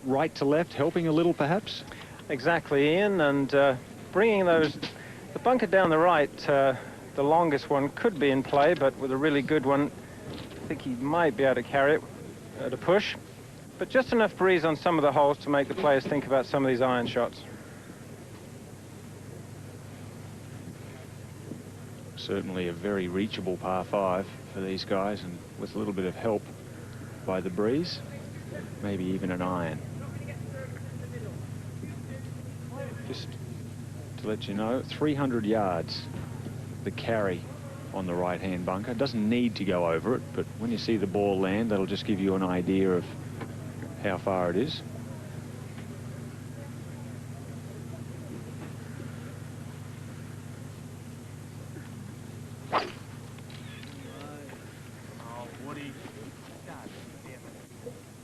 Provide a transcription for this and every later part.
right to left helping a little, perhaps? Exactly, Ian, and bringing the bunker down the right, the longest one could be in play, but with a really good one, I think he might be able to carry it at a push. But just enough breeze on some of the holes to make the players think about some of these iron shots. Certainly a very reachable par 5 for these guys, and with a little bit of help by the breeze, maybe even an iron. Just to let you know, 300 yards the carry on the right-hand bunker. It doesn't need to go over it, but when you see the ball land, that'll just give you an idea of how far it is.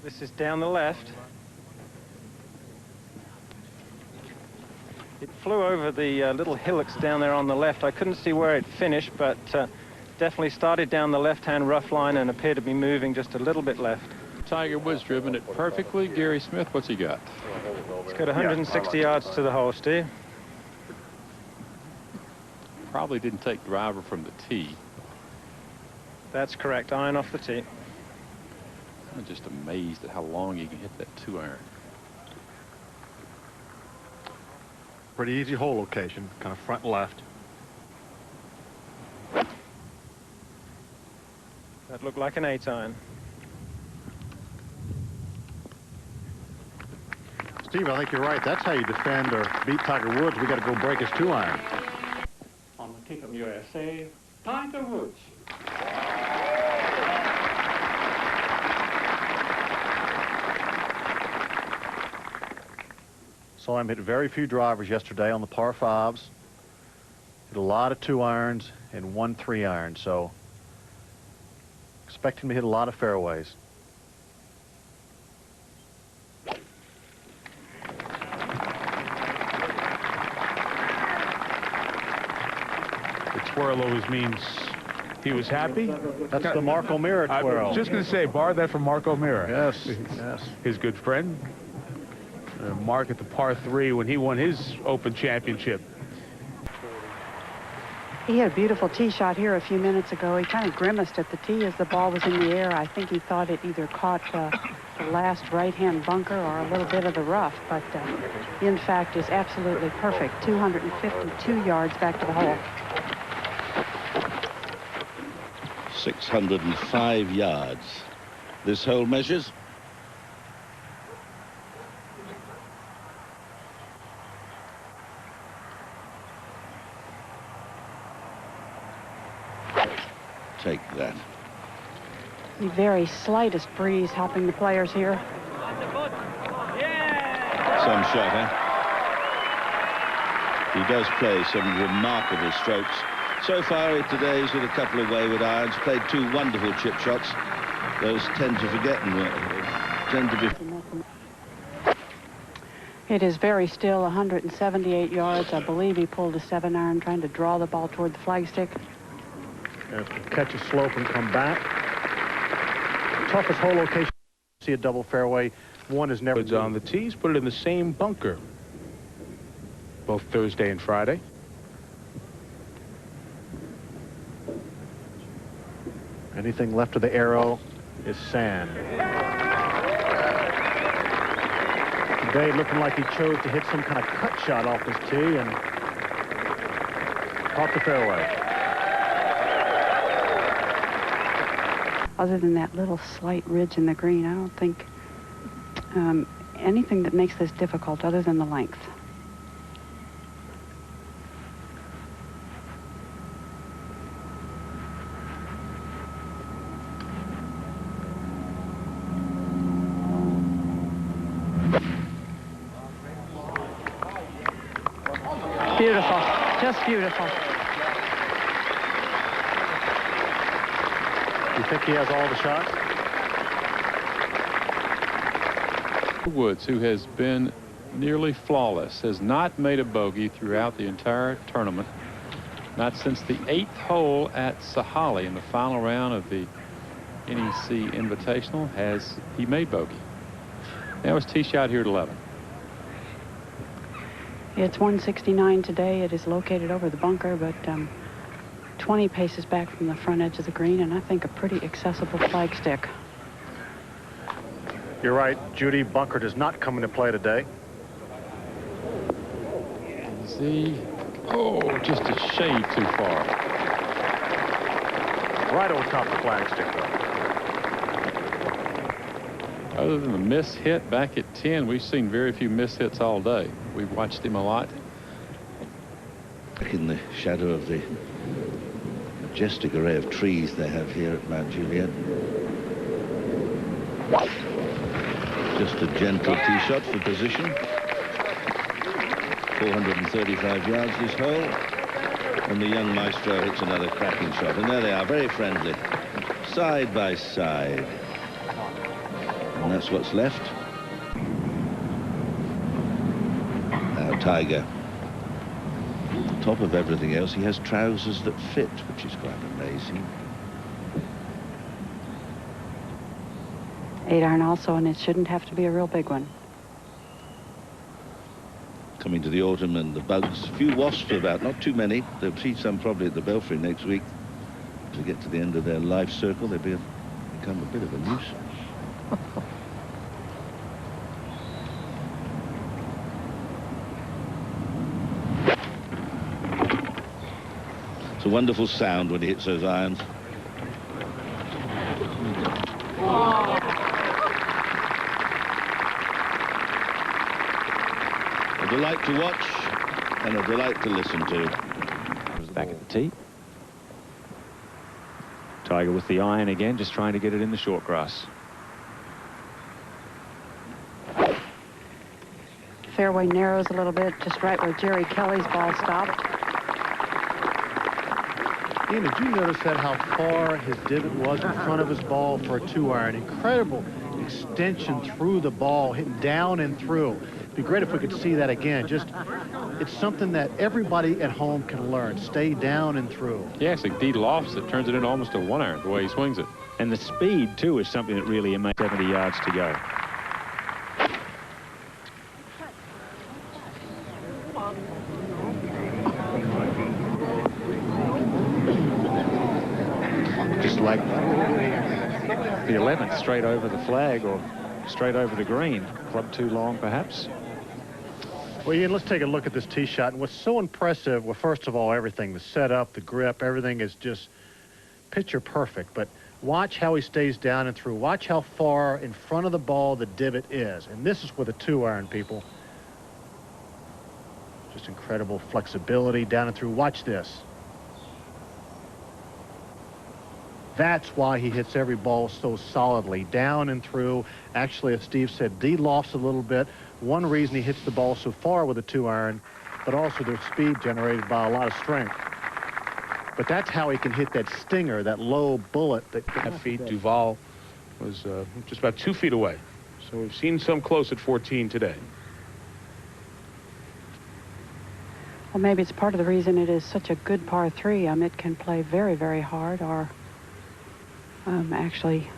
This is down the left. It flew over the little hillocks down there on the left. I couldn't see where it finished, but definitely started down the left-hand rough line and appeared to be moving just a little bit left. Tiger Woods driven it perfectly. Gary Smith, what's he got? It's got 160 yards to the hole, Steve. Probably didn't take driver from the tee. That's correct, iron off the tee. I'm just amazed at how long you can hit that 2-iron. Pretty easy hole location, kind of front left. That looked like an 8-iron. Steve, I think you're right. That's how you defend or beat Tiger Woods. We got to go break his 2-iron. On the Kick 'em USA, Tiger Woods. Saw him hit very few drivers yesterday on the par 5s. Hit a lot of 2-irons and 1 3-iron, so expect him to hit a lot of fairways. The twirl always means he was happy. That's the Mark O'Meara twirl. I was just going to say, borrow that from Mark O'Meara. Yes, yes. His good friend. Mark at the par 3 when he won his Open Championship. He had a beautiful tee shot here a few minutes ago. He kind of grimaced at the tee as the ball was in the air. I think he thought it either caught the last right-hand bunker or a little bit of the rough, but in fact is absolutely perfect. 252 yards back to the hole. 605 yards. This hole measures. Take that. The very slightest breeze helping the players here. Some shot, huh? He does play some remarkable strokes. So far today he's with a couple of wayward irons, played 2 wonderful chip shots. Those tend to forget and tend to be... It is very still, 178 yards. I believe he pulled a 7-iron trying to draw the ball toward the flagstick. Catch a slope and come back. Toughest hole location. See a double fairway. One is never Woods on the tees, put it in the same bunker. Both Thursday and Friday. Anything left of the arrow is sand. Today looking like he chose to hit some kind of cut shot off his tee and caught the fairway. Other than that little slight ridge in the green, I don't think anything that makes this difficult other than the length. Beautiful, just beautiful. You think he has all the shots? Woods, who has been nearly flawless, has not made a bogey throughout the entire tournament. Not since the 8th hole at Sahalee in the final round of the NEC Invitational has he made bogey. Now his tee shot here at 11. It's 169 today. It is located over the bunker, but 20 paces back from the front edge of the green, and I think a pretty accessible flagstick. You're right, Judy. Bunker does not come into play today. See, oh, just a shade too far. Right over top of the flagstick, though. Other than the miss hit back at 10, we've seen very few miss hits all day. We've watched him a lot. Back in the shadow of the majestic array of trees they have here at Mount Juliet. Just a gentle tee shot for position. 435 yards this hole. And the young maestro hits another cracking shot. And there they are, very friendly. Side by side. And that's what's left. Now Tiger. Top of everything else, he has trousers that fit, which is quite amazing. 8-iron also, and it shouldn't have to be a real big one. Coming to the autumn and the bugs, a few wasps about, not too many. They'll see some probably at the Belfry next week. To get to the end of their life circle, they'll become a bit of a nuisance. It's a wonderful sound when he hits those irons. A delight to watch and a delight to listen to. Back at the tee. Tiger with the iron again, just trying to get it in the short grass. Fairway narrows a little bit, just right where Jerry Kelly's ball stopped. Ian, did you notice that how far his divot was in front of his ball for a 2-iron? Incredible extension through the ball, hitting down and through. It'd be great if we could see that again. Just, it's something that everybody at home can learn. Stay down and through. He actually de-lofts it, turns it into almost a 1-iron the way he swings it. And the speed, too, is something that really amazes. 70 yards to go. Just like the 11th, straight over the flag or straight over the green. Club too long, perhaps. Well, Ian, let's take a look at this tee shot. And what's so impressive, well, first of all, everything, the setup, the grip, everything is just picture perfect. But watch how he stays down and through. Watch how far in front of the ball the divot is. And this is with a 2-iron, people. Just incredible flexibility down and through. Watch this. That's why he hits every ball so solidly, down and through. Actually, as Steve said, de-lofts a little bit. One reason he hits the ball so far with a 2-iron, but also there's speed generated by a lot of strength. But that's how he can hit that stinger, that low bullet. That 5 feet. Duval was just about 2 feet away. So we've seen some close at 14 today. Well, maybe it's part of the reason it is such a good par 3. It can play very, very hard or actually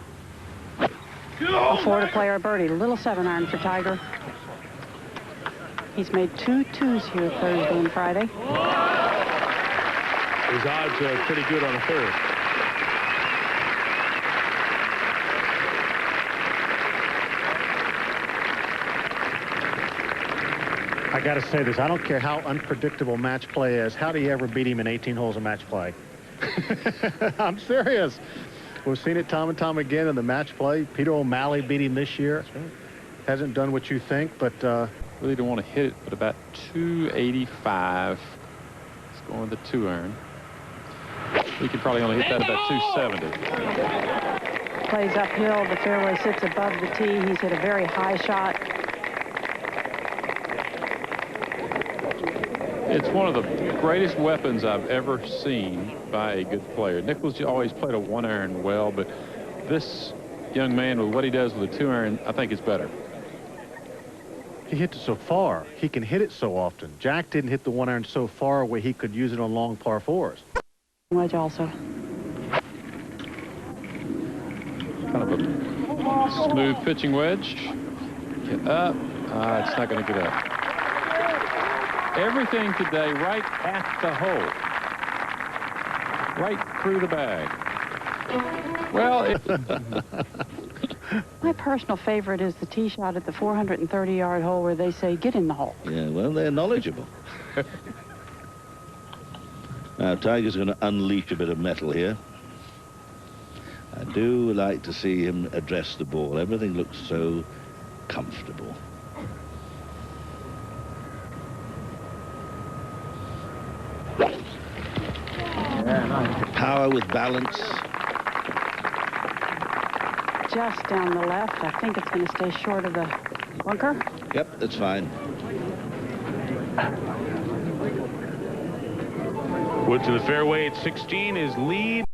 afford a player a birdie. Little 7-iron for Tiger. He's made 2 twos here Thursday and Friday. His odds are pretty good on a third. I got to say this. I don't care how unpredictable match play is. How do you ever beat him in 18 holes of match play? I'm serious. We've seen it time and time again in the match play. Peter O'Malley beat him this year. That's right. Hasn't done what you think, but... Really don't want to hit it, but about 285. It's going with the 2-iron. We could probably only hit that about 270. Plays uphill. The fairway sits above the tee. He's hit a very high shot. It's one of the greatest weapons I've ever seen by a good player. Nicklaus always played a 1-iron well, but this young man, with what he does with a 2-iron, I think is better. He hit it so far. He can hit it so often. Jack didn't hit the 1-iron so far where he could use it on long par 4s. Wedge also. Kind of a smooth pitching wedge. Get up. It's not going to get up. Everything today right at the hole. Right through the bag. Well, My personal favorite is the tee shot at the 430-yard hole where they say, get in the hole. Yeah, well, they're knowledgeable. Now, Tiger's going to unleash a bit of metal here. I do like to see him address the ball. Everything looks so comfortable. Yeah, nice. Power with balance. Just down the left. I think it's going to stay short of the bunker. Yep, that's fine. Wood to the fairway at 16 is lead.